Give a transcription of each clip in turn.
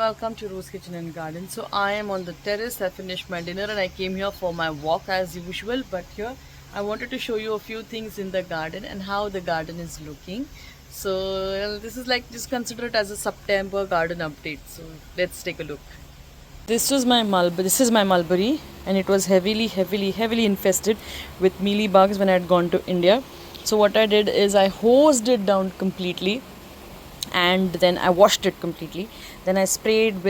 welcome to Rose Kitchen and Garden. So I am on the terrace. I finished my dinner and I came here for my walk as usual. But here I wanted to show you a few things in the garden and how the garden is looking. So this is like, just consider it as a September garden update. So let's take a look. This was my mulberry. This is my mulberry, and it was heavily infested with mealy bugs when I had gone to India. So what I did is I hosed it down completely, and then I washed it completely. Then I sprayed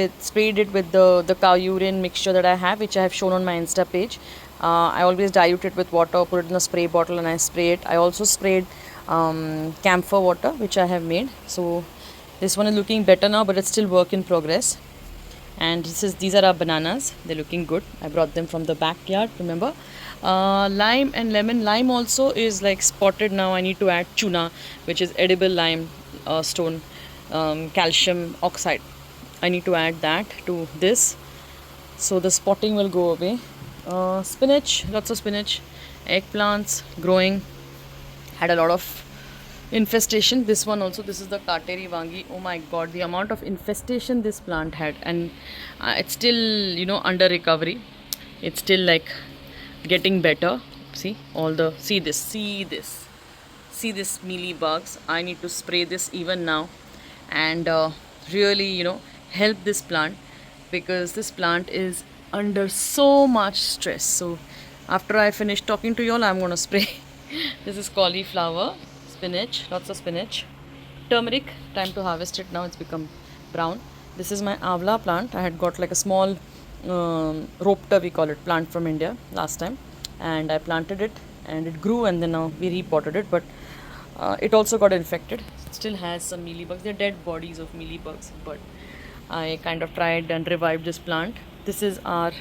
it with the cow urine mixture that I have, which I have shown on my Insta page. I always dilute it with water, put it in a spray bottle, and I spray it. I also sprayed camphor water, which I have made. So this one is looking better now, but it's still work in progress. And these are our bananas. They're looking good. I brought them from the backyard, remember. Lime and lemon. Lime also is like spotted now. I need to add chuna, which is edible lime stone, calcium oxide. I need to add that to this, so the spotting will go away. Spinach, lots of spinach. Eggplants growing. Had a lot of infestation. This one also, this is the Kateri Vangi. Oh my god, the amount of infestation this plant had. And it's still under recovery. It's still like getting better. See this mealy bugs. I need to spray this even now and really help this plant, because this plant is under so much stress. So after I finish talking to you all, I'm going to spray. This is cauliflower, spinach, lots of spinach, turmeric. Time to harvest it now, it's become brown. This is my avla plant. I had got like a small ropta, we call it, plant from India last time, and I planted it and it grew, and then now we repotted it, but it also got infected. It still has some mealybugs. They're dead bodies of mealybugs, but I kind of tried and revived this plant. This is our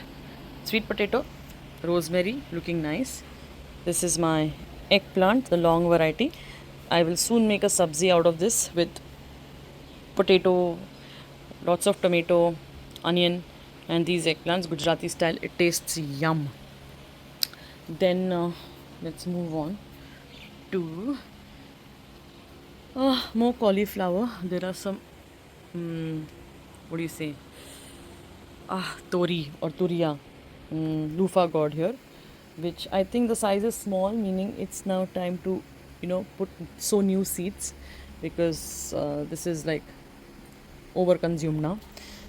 sweet potato, rosemary, looking nice. This is my eggplant, the long variety. I will soon make a sabzi out of this with potato, lots of tomato, onion, and these eggplants, Gujarati style. It tastes yum. Then let's move on to more cauliflower. There are some what do you say, tori or turia, loofah gourd here, which I think the size is small, meaning it's now time to sow new seeds, because this is like over consumed now.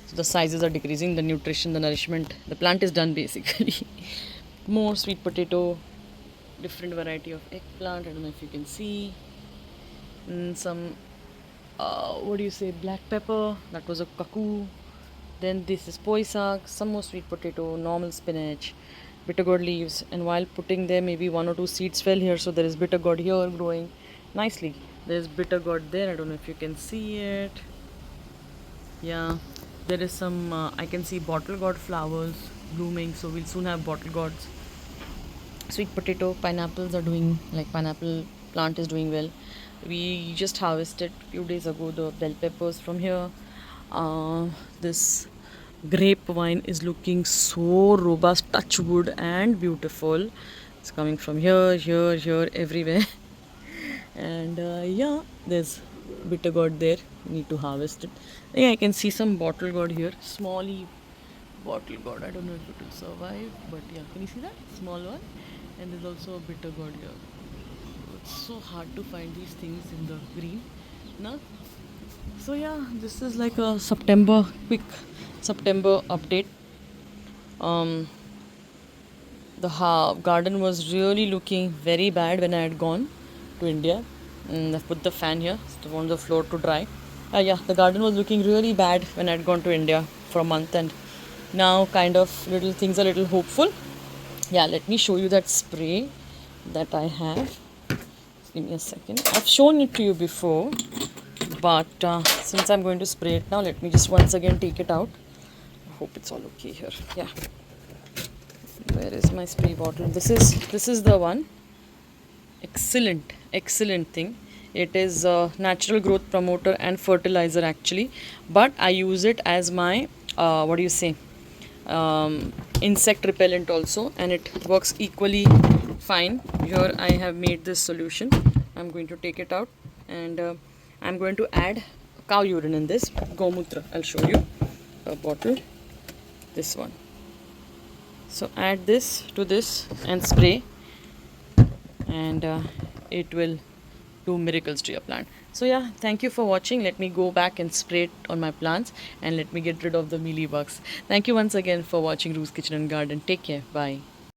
So the sizes are decreasing, the nutrition, the nourishment, the plant is done basically. More sweet potato, different variety of eggplant. I don't know if you can see. Some what do you say, black pepper, that was a kaku. Then this is poisak, some more sweet potato, normal spinach, bitter gourd leaves. And while putting there, maybe one or two seeds fell here, so there is bitter gourd here growing nicely. There's bitter gourd there. I don't know if you can see it. Yeah, there is some I can see bottle gourd flowers blooming, so we'll soon have bottle gourds. Sweet potato, pineapples are doing, like pineapple plant is doing well. We just harvested a few days ago the bell peppers from here. This grapevine is looking so robust, touch wood, and beautiful. It's coming from here, everywhere. And yeah, there's bitter gourd there. We need to harvest it. Yeah, I can see some bottle gourd here, smally bottle gourd. I don't know if it will survive, but yeah, can you see that small one? And there's also a bitter gourd here. It's so hard to find these things in the green now. So yeah, this is like a quick September update. The garden was really looking very bad when I had gone to India. And I've put the fan here, so I want the floor to dry. Yeah, the garden was looking really bad when I had gone to India for a month, and now kind of little things are little hopeful. Yeah, let me show you that spray that I have. Give me a second. I've shown it to you before, but since I'm going to spray it now, let me just once again take it out. I hope it's all okay here. Yeah. Where is my spray bottle? This is the one. Excellent thing. It is a natural growth promoter and fertilizer actually, but I use it as my what do you say, insect repellent also, and it works equally fine. Here I have made this solution. I'm going to take it out, and I'm going to add cow urine in this, gomutra. I'll show you. bottle, this one. So add this to this and spray, and it will do miracles to your plant. So yeah, thank you for watching. Let me go back and spray it on my plants, and let me get rid of the mealybugs. Thank you once again for watching Ru's Kitchen and Garden. Take care. Bye.